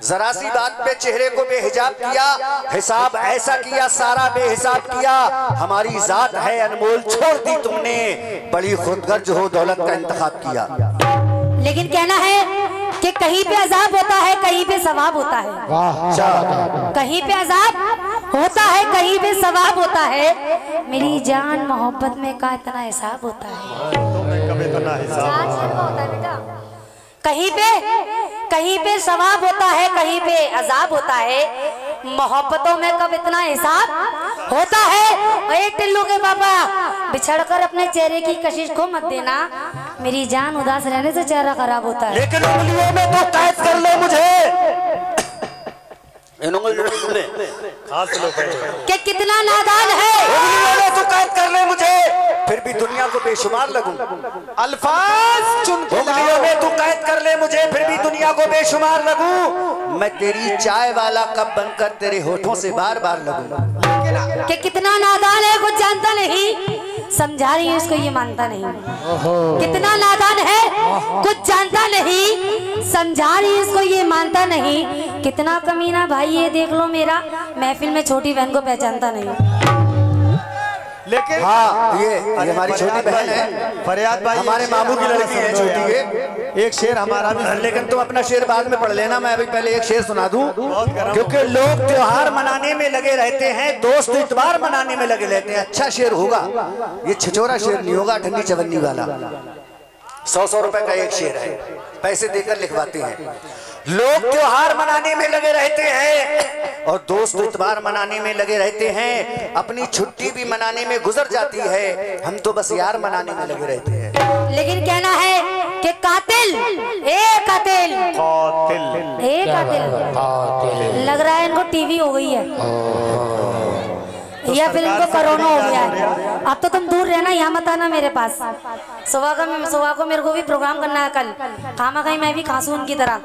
जरा सी बात पे चेहरे को बेहिजाब किया, हिसाब ऐसा किया सारा बेहिसाब किया। हमारी जात है अनमोल छोड़ दी तुमने, बड़ी खुदगर्ज हो दौलत का इंतखाब किया। लेकिन कहना है कि कहीं पे अजाब होता है, कहीं पे सवाब होता है। कहीं पे अजाब होता है, कहीं पे सवाब होता है। मेरी जान मोहब्बत में का इतना हिसाब होता है, बेटा। कहीं पे सवाब होता है, कहीं पे अजाब होता है। मोहब्बतों में कब इतना हिसाब होता है। ए टिल्लू के बाबा, बिछड़कर अपने चेहरे की कशिश को मत देना, मेरी जान उदास रहने से चेहरा खराब होता है। लेकिन उंगलियों में तो कैद कर ले मुझे, कि कितना नादान है। उंगलियों में तो कैद कर ले मुझे, फिर भी दुनिया को बेशुमार लगूं। अल्फाज चुन उंगलियों में तू कैद कर ले मुझे, फिर भी दुनिया को बेशुमार लगूं। मैं तेरी चाय वाला कप बनकर तेरे होठों से बार बार लगूं। कि कितना नादान है, कुछ जानता नहीं, समझा रही है इसको, ये मानता नहीं। कितना नादान है, कुछ जानता नहीं, समझा रही है इसको, ये मानता नहीं। कितना कमीना भाई, ये देख लो मेरा, महफिल में छोटी बहन को पहचानता नहीं। लेकिन हाँ, ये हमारी छोटी बहन है, फरियाद भाई हमारे मामू की लड़की है छोटी के। एक शेर हमारा भी, लेकिन तुम अपना शेर बाद में पढ़ लेना, मैं अभी पहले एक शेर सुना दूं। क्योंकि लोग त्योहार मनाने में लगे रहते हैं, दोस्त इतवार मनाने में लगे रहते हैं। अच्छा शेर होगा, ये छिछोरा शेर नहीं होगा, ठंडी चवन्नी वाला। 100 रुपए का एक शेर है, पैसे देकर लिखवाते हैं। लोग त्योहार मनाने में लगे रहते हैं और दोस्त इतवार मनाने में लगे रहते हैं। अपनी छुट्टी भी मनाने में गुजर जाती है, हम तो बस यार मनाने में लगे रहते हैं। लेकिन कहना है कि कातिल, कातिल लग रहा है इनको टीवी हो गई है या फिर इनको कोरोना हो गया है। अब तो तुम दूर रहना, यहाँ मत आना मेरे पास। सुबह को मेरे को भी प्रोग्राम करना है कल, खामा कहीं मैं भी खांसू उनकी तरह।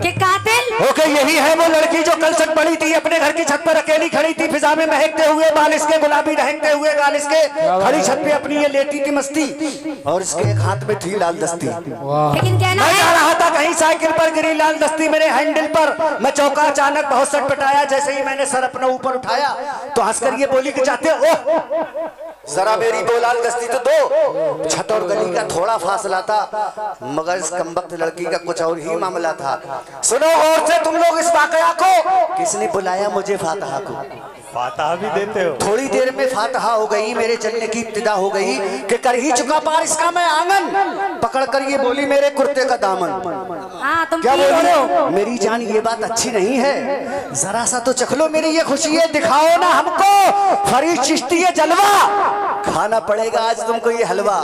कि कातिल ओके, यही है वो लड़की जो कल तक पड़ी थी, अपने घर की छत पर अकेली खड़ी थी, फिजा में महकते हुए बाल इसके, गुलाबी रहकते हुए गाल इसके, खड़ी छत पे अपनी ये लेती थी मस्ती, और इसके एक हाथ में थी लाल दस्ती। लेकिन कहना मैं जा रहा था कहीं, साइकिल पर गिरी लाल दस्ती मेरे हैंडल पर, मैं चौका अचानक बहुत सटपटाया। जैसे ही मैंने सर अपना ऊपर उठाया तो हंसकर ये बोली कि चाहते हो जरा मेरी दो लाल दस्ती तो दो। छत और गली का थोड़ा फासला था, मगर इस कमबख्त लड़की का कुछ और ही मामला था। सुनो और से तुम लोग इस वाकया को, किसने बुलाया मुझे फातहा को? फातहा भी देते हो? थोड़ी देर में फातहा हो गई, मेरे चलने की इब्तिदा हो गई कि कर ही चुका पार इसका मैं आंगन। पकड़ कर ये बोली मेरे कुर्ते का दामन। तुम क्या बोल रहे हो? मेरी जान ये बात अच्छी नहीं है, जरा सा तो चख लो मेरी ये खुशी है, दिखाओ ना हमको फरीद चिश्ती ये जलवा, खाना पड़ेगा आज तुमको ये हलवा।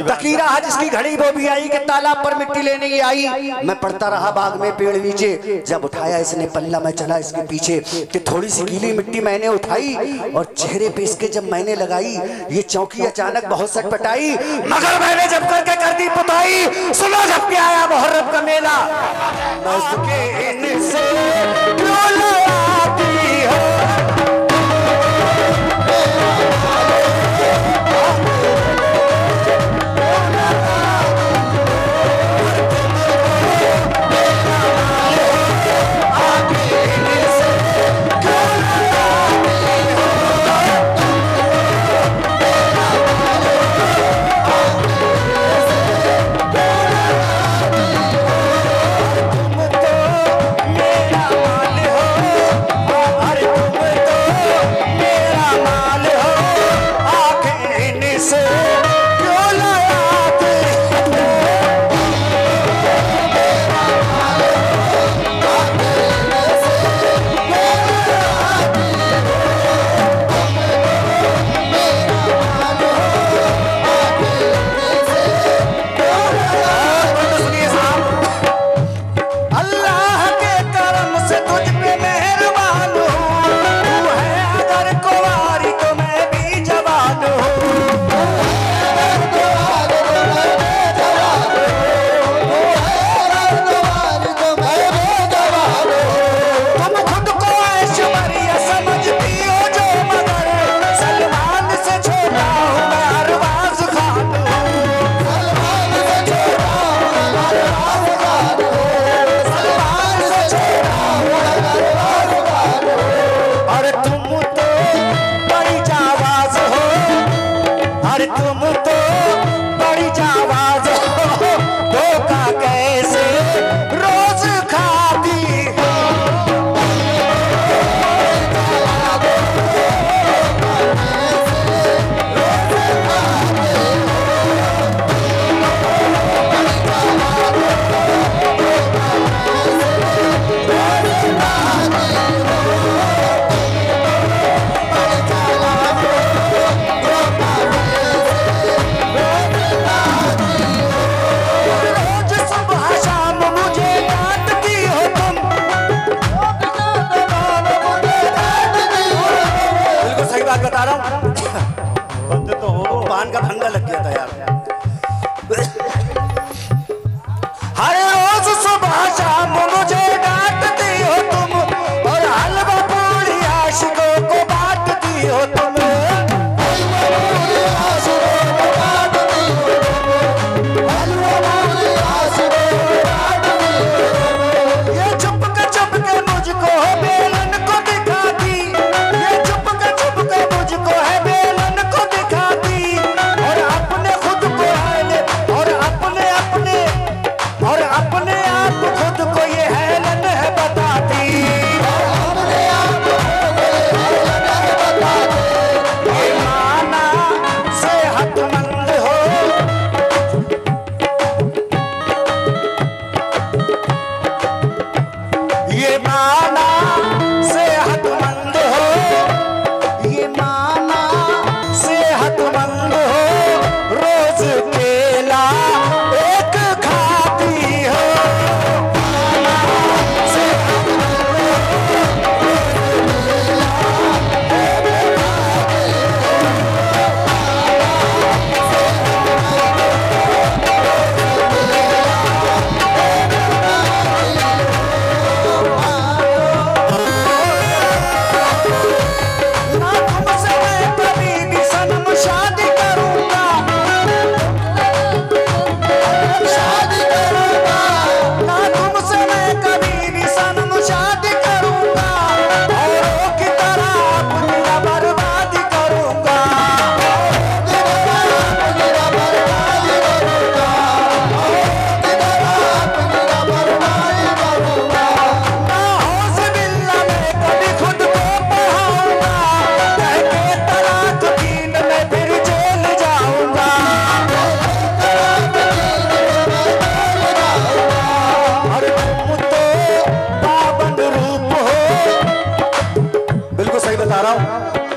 तकीरा है जिसकी घड़ी वो भी आई कि तालाब पर मिट्टी लेने ये आई। मैं पढ़ता रहा बाग में पेड़ नीचे, जब उठाया इसने पल्ला मैं चला इसके पीछे, कि थोड़ी सी गीली मिट्टी मैंने उठाई और चेहरे पे इसके जब मैंने लगाई, ये चौकी अचानक बहुत सटपटाई, मगर मैंने जब करके कर दी पुताई। सुनो जब के आया मुहर्रम का मेला, ये माना सेहतमंद हो, ये माना सेहतमंद हो, रोज केला एक खाती हो।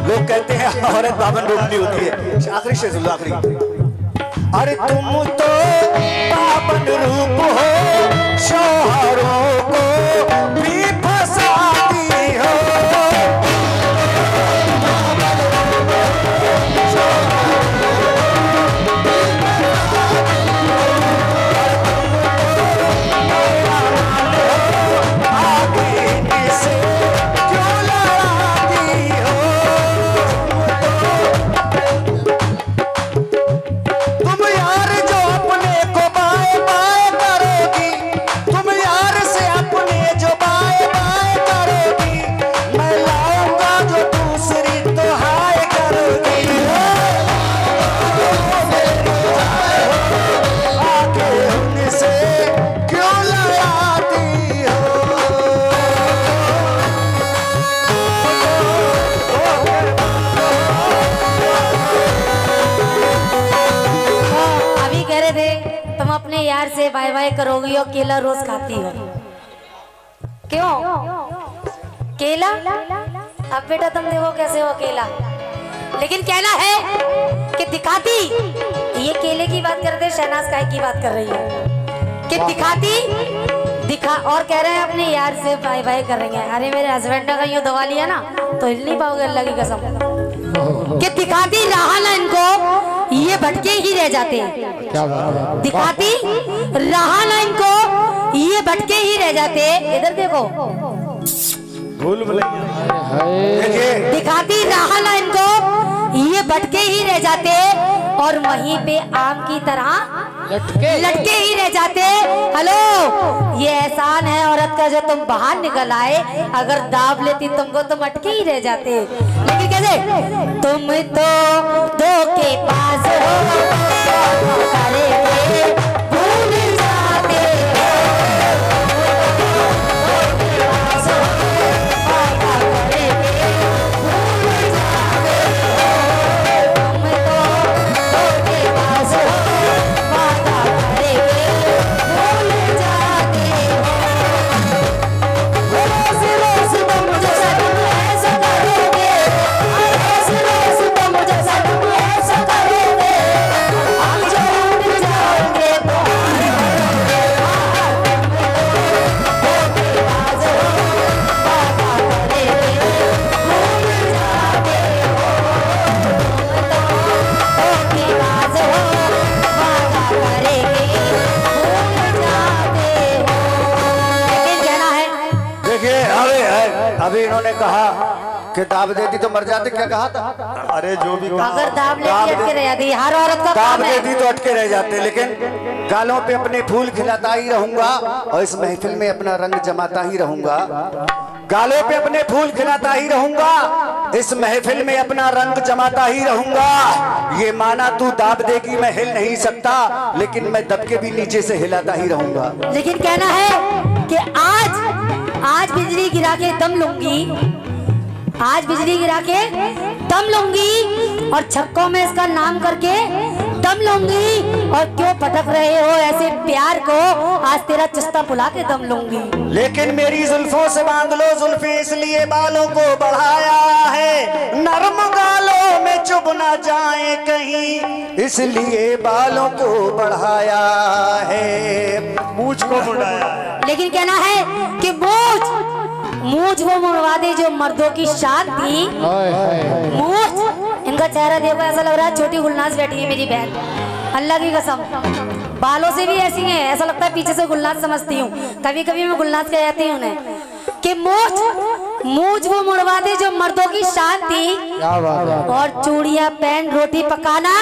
लोग कहते हैं औरत बावन रूपनी होती है। आखिरी शेर सुन लो, आखिरी। अरे तुम तो बावन रूप हो, शौहरों को भी फंसाती हो। यार से बाय बाय करोगी और केला रोज खाती हो, क्यों? केला अब बेटा तुम देखो कैसे हो केला। लेकिन कहना है कि दिखाती, ये केले की बात कर रहे, शहनाज काय की बात कर रही है कि दिखाती दिखा, और कह रहे हैं अपने यार से बाय बाय कर रही है। अरे मेरे हस्बैंड का यूं दवा लिया ना तो हिल नहीं पाओगे, अल्लाह की कसम। कि दिखाती रहा ना इनको, ये भटके ही रह जाते हैं। दिखाती रहा ना इनको, ये भटके ही रह जाते। इधर देखो, भूल भुलैया दिखाती रहा ना इनको, ये भटके ही रह जाते और वहीं पे आम की तरह लटके ही रह जाते। हेलो, ये एहसान है औरत का जो तुम बाहर निकल आए, अगर दाब लेती तुमको तो अटके ही रह जाते। लेकिन कैसे? तुम तो दो के पास हो, भूल जाते अभी इन्होंने कहा कि दाब देती तो मर जाते, क्या कहा था? अरे जो भी कहा, अगर दाब लेती अटके रह जाती, हर औरत का दाब देती तो अटके रह जाते। लेकिन गालों पे अपने फूल खिलाता ही रहूंगा और इस महफिल में अपना रंग जमाता ही रहूंगा। गालों पे अपने फूल खिलाता ही रहूंगा, इस महफिल में अपना रंग जमाता ही रहूंगा। ये माना तू दाब देगी मैं हिल नहीं सकता, लेकिन मैं दबके भी नीचे से हिलाता ही रहूंगा। लेकिन कहना है कि आज बिजली गिरा के दम लूंगी, आज बिजली गिरा के दम लूंगी और छक्कों में इसका नाम करके दम लूंगी। और क्यों भटक रहे हो ऐसे प्यार को, आज तेरा चिस्ता बुला के दम लूंगी। लेकिन मेरी जुल्फों से बांध लो जुल्फी, इसलिए बालों को बढ़ाया है, नरम गालों में चुभ ना जाए कहीं, इसलिए बालों को बढ़ाया है, मूछ को मुड़ाया है। लेकिन कहना है कि मूछ वो मुड़वा दे जो मर्दों की शान थी। मूछ, इनका चेहरा देखो ऐसा लग रहा है छोटी गुलनाज बैठी है मेरी बहन, अल्लाह की कसम। बालों से भी ऐसी हैं, ऐसा लगता है पीछे से गुलनाज समझती हूँ, कभी कभी मैं गुलनाज कह जाती हूँ उन्हें कि मूछ वो मुड़वा दे जो मर्दों की शान थी। और चूड़ियां पहन रोटी पकाना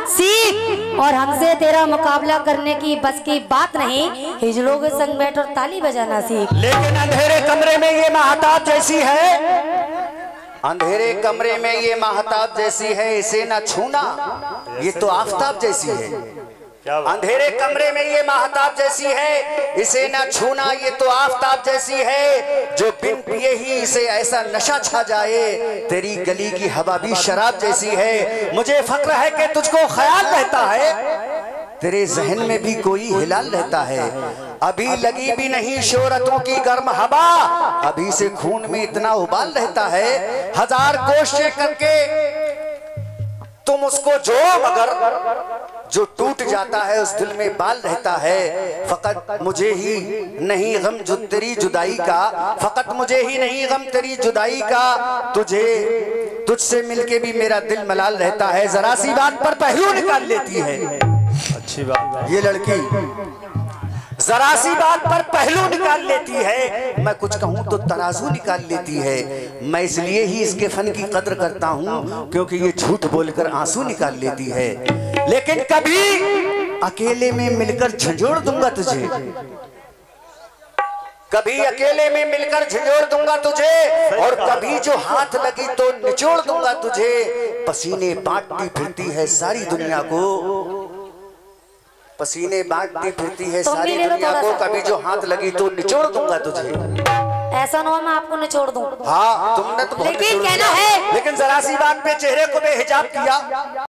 सीख, और हमसे तेरा मुकाबला करने की बस की बात नहीं, हिजड़ों के संग बैठ और ताली बजाना सीख। लेकिन अंधेरे कमरे में ये महताब जैसी है, अंधेरे कमरे में ये महताब जैसी है, इसे ना छूना, ये तो आफताब जैसी है। अंधेरे कमरे में ये महताब जैसी है, इसे ना छूना, ये तो आफताब जैसी है, जो बिन पिए ही इसे ऐसा नशा छा जाए, तेरी गली की हवा भी शराब जैसी है। मुझे फक्र है कि तुझको ख्याल रहता है, तेरे जहन में भी कोई हिलाल रहता है, अभी लगी भी नहीं शोहरतों की गर्म हवा, अभी से खून में इतना उबाल रहता है, हजार कोशिशें करके तुम उसको जो, मगर जो टूट जाता है उस दिल में बाल रहता है। फकत मुझे ही नहीं गम जो तेरी जुदाई का, फकत मुझे ही नहीं गम तेरी जुदाई का, तुझसे मिलके भी मेरा दिल मलाल रहता है। जरा सी बात पर पहलू निकाल लेती है, अच्छी बात ये लड़की जरा सी बात पर पहलू निकाल लेती है, मैं कुछ कहूं तो तराजू निकाल लेती है। मैं इसलिए ही इसके फन की कद्र करता हूं क्योंकि ये झूठ बोलकर आंसू निकाल लेती है। लेकिन कभी अकेले में मिलकर झंझोड़ दूंगा तुझे, कभी अकेले में मिलकर झंझोड़ दूंगा तुझे, और कभी जो हाथ लगी तो निचोड़ दूंगा तुझे। पसीने बांटती फिरती है सारी दुनिया को, पसीने बांटती फिरती है सारी दुनिया को, कभी जो हाथ लगी तो निचोड़ दूंगा तुझे। ऐसा ना हो मैं आपको निचोड़ दूं। हाँ, तुमने तो बहुत लेकिन कहना है, लेकिन जरा सी बात पे चेहरे को बेहिजाब किया।